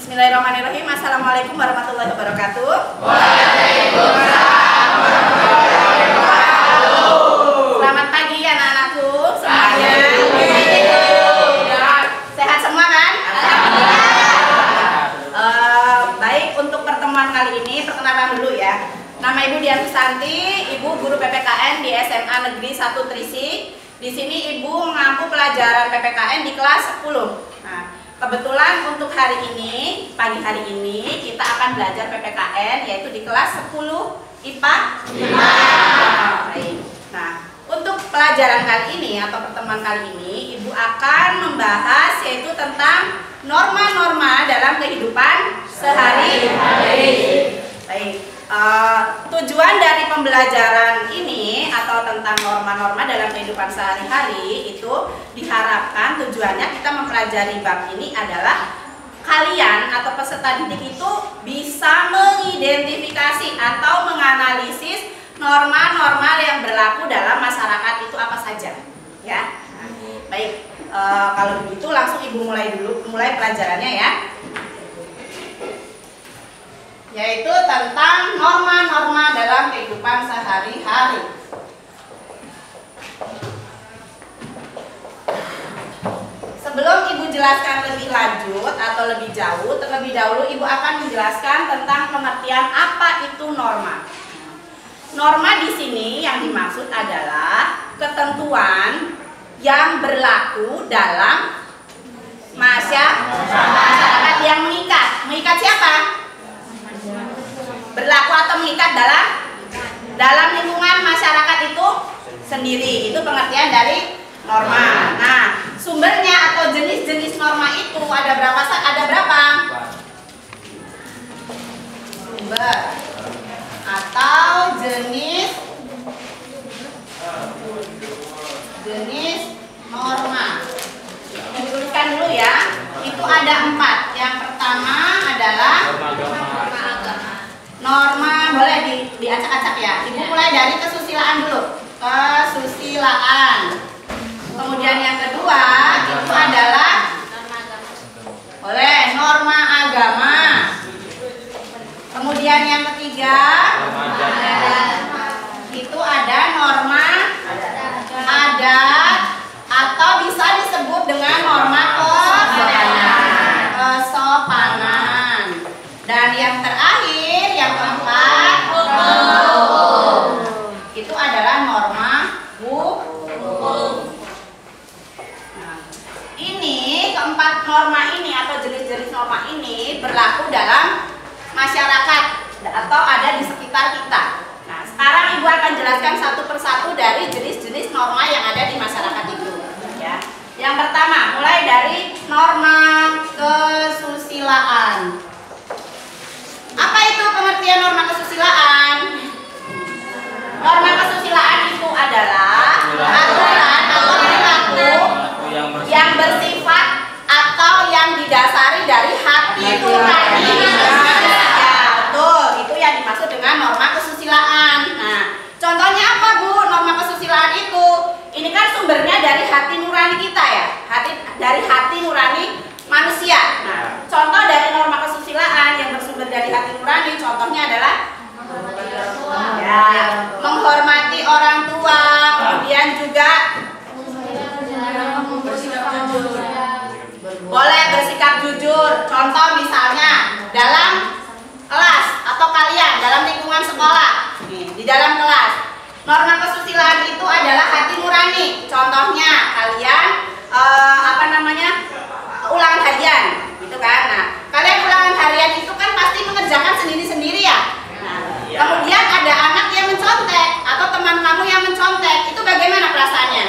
Bismillahirrahmanirrahim. Assalamualaikum warahmatullahi wabarakatuh. Waalaikumsalam warahmatullahi wabarakatuh. Selamat pagi anak-anakku semuanya. Sehat semua kan? Baik, untuk pertemuan kali ini perkenalan dulu ya. Nama Ibu Dian Susanti, Ibu guru PPKN di SMA Negeri 1 Trisik. Di sini Ibu mengampu pelajaran PPKN di kelas 10. Nah, kebetulan untuk hari ini, pagi hari ini kita akan belajar PPKN yaitu di kelas 10 IPA 5. Baik. Nah, untuk pelajaran kali ini atau pertemuan kali ini Ibu akan membahas yaitu tentang norma-norma dalam kehidupan sehari-hari. Baik. Tujuan dari pembelajaran ini atau tentang norma-norma dalam kehidupan sehari-hari itu diharapkan tujuannya kita mempelajari bab ini adalah kalian atau peserta didik itu bisa mengidentifikasi atau menganalisis norma-norma yang berlaku dalam masyarakat itu apa saja, ya. Baik, kalau begitu langsung Ibu mulai pelajarannya ya. Yaitu tentang norma-norma dalam kehidupan sehari-hari. Sebelum Ibu jelaskan lebih lanjut atau lebih jauh, terlebih dahulu Ibu akan menjelaskan tentang pengertian apa itu norma. Norma di sini yang dimaksud adalah ketentuan yang berlaku dalam masyarakat yang mengikat. Mengikat siapa? Berlaku atau mengikat dalam lingkungan masyarakat itu sendiri. Itu pengertian dari norma. Nah, sumbernya atau jenis-jenis norma itu ada berapa? Sumber atau jenis norma. Dituliskan dulu ya. Itu ada 4. Yang pertama adalah norma, boleh diacak-acak ya. Ibu mulai dari kesusilaan dulu. Kesusilaan. Kemudian yang kedua itu adalah boleh norma agama. Kemudian yang ketiga itu ada norma adat atau bisa disebut dengan norma kesopanan. Dan yang terakhir, yang keempat, itu adalah norma hukum. Nah, ini keempat norma ini atau jenis-jenis norma ini berlaku dalam masyarakat atau ada di sekitar kita. Nah, sekarang Ibu akan jelaskan satu persatu dari jenis-jenis norma yang ada di masyarakat itu. Ya. Yang pertama, mulai dari norma kesusilaan. Apa itu pengertian norma kesusilaan? Norma kesusilaan itu adalah aturan atau perilaku yang bersifat atau yang didasari dari hati nurani manusia. Betul, itu yang dimaksud dengan norma kesusilaan. Nah, contohnya apa Bu? Norma kesusilaan itu, ini kan sumbernya dari hati nurani kita ya, dari hati nurani manusia. Nah, contoh dari norma kesusilaan yang bersumber dari hati nurani, contohnya adalah ya, menghormati orang tua, kemudian juga boleh bersikap jujur. Contoh misalnya dalam kelas atau kalian dalam lingkungan sekolah, di dalam kelas. Norma kesusilaan itu adalah hati nurani. Contohnya kalian ulangan harian, gitu kan? Nah, kalian ulangan harian itu kan pasti mengerjakan sendiri-sendiri ya. Nah, kemudian ada anak yang mencontek atau teman kamu yang mencontek, itu bagaimana perasaannya?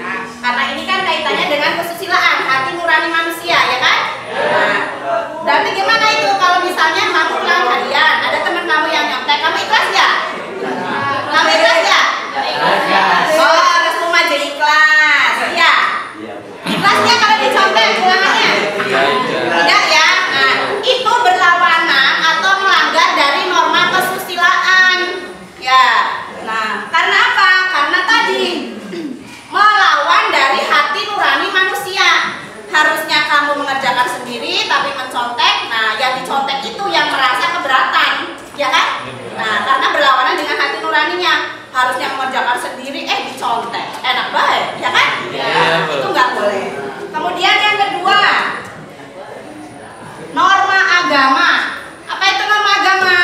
Nah, karena ini kan kaitannya dengan kesusilaan, hati nurani manusia, ya kan? Nah, berarti gimana itu kalau misalnya kamu ulangan harian, ada teman kamu yang nyontek, kamu ikhlas nggak? Kamu ikhlas nggak? Oh, restu baik, ya kan? Itu nggak boleh. Kemudian yang kedua, norma agama. Apa itu norma agama?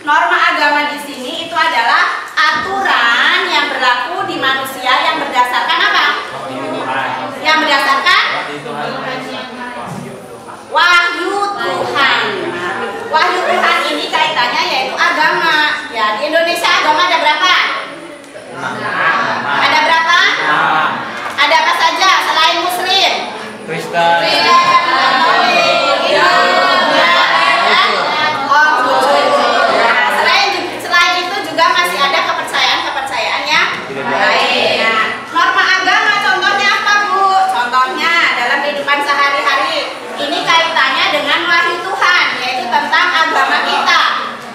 Norma agama di sini itu adalah aturan yang berlaku di manusia yang berdasarkan apa? Yang berdasarkan wahyu Tuhan. Wahyu Tuhan ini kaitannya yaitu agama. Ya, di Indonesia agama ada berapa? Ada berapa? Ada apa saja selain Muslim? Kristen. Selain itu juga masih ada kepercayaan yang lain. Nah, norma agama contohnya apa, Bu? Contohnya dalam kehidupan sehari-hari ini kaitannya dengan wahyu Tuhan, yaitu tentang agama kita,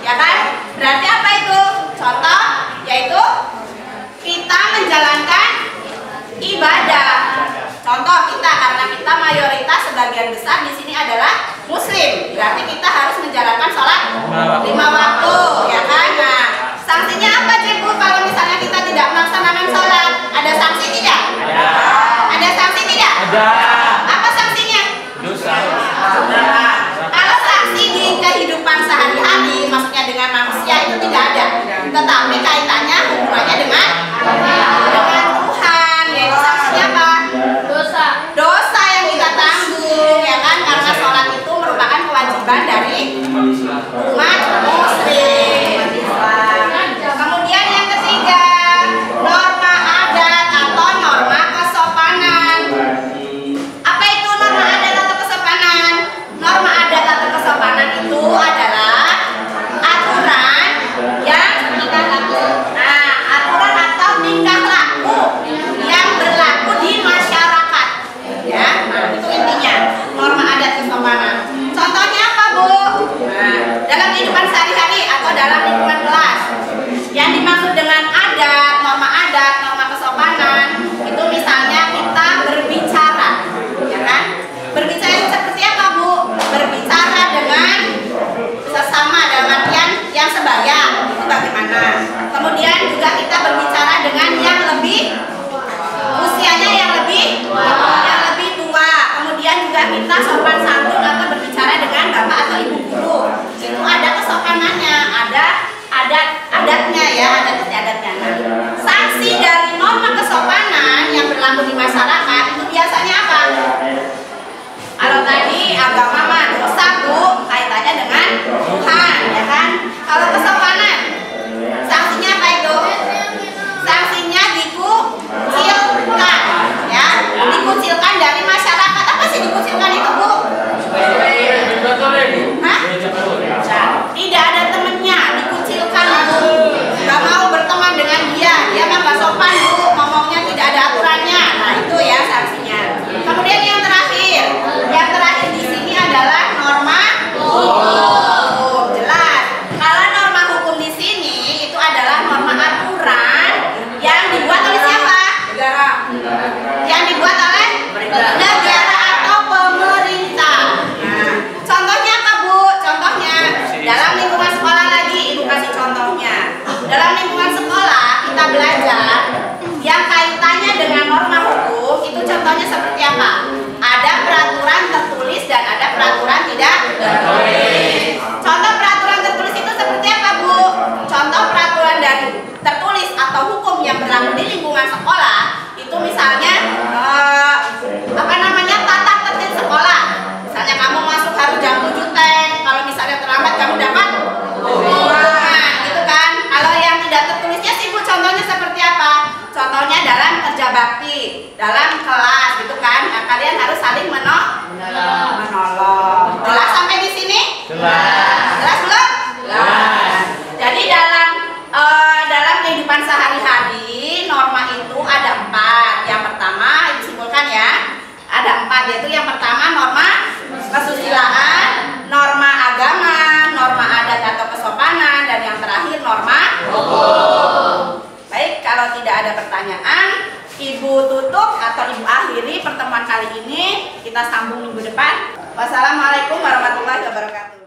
ya kan? Berarti apa itu? Contoh yaitu kita menjalankan ibadah. Contoh kita, karena kita mayoritas sebagian besar di sini adalah Muslim, berarti kita harus menjalankan sholat 5 waktu, ya kan? Nah, sanksinya apa, Bu? Kalau misalnya kita tidak melaksanakan sholat, ada sanksi tidak? Ada sanksi tidak? Ada. Apa sanksinya? Dosa. Nah, kalau sanksi di kehidupan sehari-hari, maksudnya dengan manusia itu tidak ada, tetapi kaitannya hubungannya dengan Tuhan, yaitu sanksinya apa? Dosa yang kita tanggung, ya kan? Karena sholat itu merupakan kewajiban dari umat Muslim. Kemudian yang ketiga, norma adat atau norma kesopanan. Apa itu norma adat atau kesopanan? Norma adat atau kesopanan itu adalah aturan yang aturan atau tingkah laku yang berlaku di masyarakat, ya. Nah, itu intinya norma adat kesopanan. Contohnya apa, Bu? Nah, dalam kehidupan sehari-hari atau dalam lingkungan kelas, yang dimaksud dengan adat, norma kesopanan itu misalnya kita berbicara, ya kan? Berbicara itu seperti apa, Bu? Berbicara dengan sesama dalam artian yang sebaya, itu bagaimana? Kemudian juga kita berbicara dengan yang lebih usianya yang lebih tua. Kemudian juga kita sopan santun atau berbicara dengan bapak atau ibu guru. Itu ada kesopanannya, ada adatnya, ya, adat istiadatnya. Nah, sanksi dari norma kesopanan yang berlaku di masyarakat itu biasanya apa? Kalau tadi agama mah dosa, Bu, kaitannya dengan Tuhan, ya kan? Kalau kesopanan, sanksinya apa itu? Sanksinya dikucilkan, ya, dikucilkan dari masyarakat. Apa sih dikucilkan itu, Bu? Hah? Tidak ada temennya, dikucilkan, Bu. Gak mau berteman dengan dia mah gak sopan, Bu, ngomongnya tidak ada aturannya. Nah, itu ya sanksinya. Kemudian yang terakhir di sini adalah norma hukum. Jelas. Kalau norma hukum di sini itu adalah norma aturan yang dibuat oleh siapa? Negara. Yang dibuat oleh negara atau pemerintah. Nah, contohnya apa, Bu? Contohnya dalam lingkungan sekolah lagi, Ibu kasih contohnya. Dalam lingkungan sekolah kita belajar yang kaitannya dengan norma hukum itu contohnya seperti apa? Ada peraturan tertulis dan ada peraturan tidak tertulis. Contoh peraturan tertulis itu seperti apa, Bu? Contoh peraturan dari tertulis atau hukum yang berlaku di lingkungan sekolah itu misalnya tata tertib sekolah. Misalnya kamu masuk harus jam 7 teng. Kalau misalnya terlambat kamu dapat hukuman, gitu kan? Kalau yang tidak tertulisnya sih, Bu, contohnya seperti apa? Contohnya dalam kerja bakti, dalam kelas, gitu kan? Nah, kalian harus saling menolong. Jelas sampai di sini? Jelas belum? Jelas. Jadi dalam kehidupan sehari-hari norma itu ada 4. Yang pertama disimpulkan, ya, ada 4, yaitu yang pertama norma kesusilaan, norma agama, norma adat atau kesopanan, dan yang terakhir norma hukum. Baik, kalau tidak ada pertanyaan, Ibu tutup atau Ibu akhiri pertemuan kali ini. Kita sambung minggu depan. Wassalamualaikum warahmatullahi wabarakatuh.